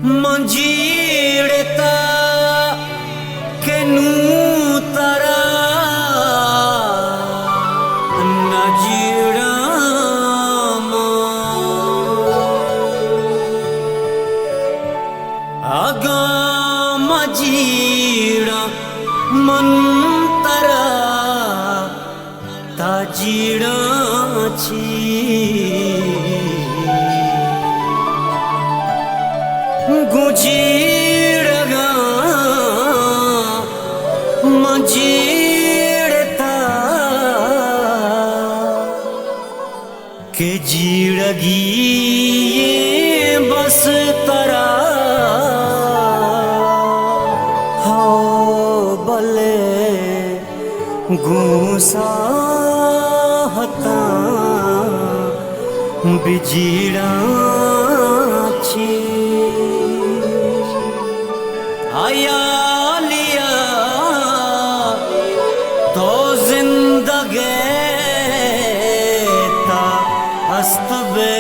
मंजीड़ता के नूतरा नजीड़ा आगा मजीड़ा मंतरा ताजीड़ा छी गुजीड़गा मजीड़ता के जीड़गी बस तरा हो बले गुसा हता बिजीड़ा छी आया लिया तो जिंदगी ता अस्तबे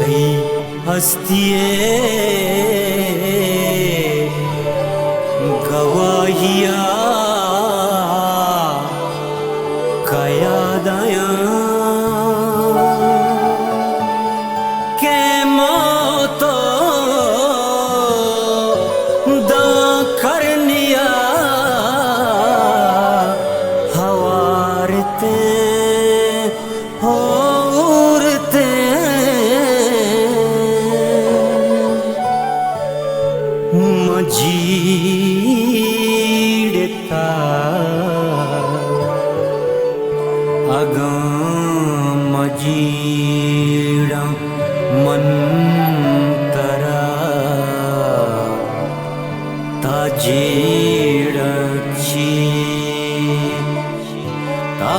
तई हस्तिये गवाहिया कया दया मजीड़ता अगा मजीड़ा मंतरा ताजीड़ा छी ता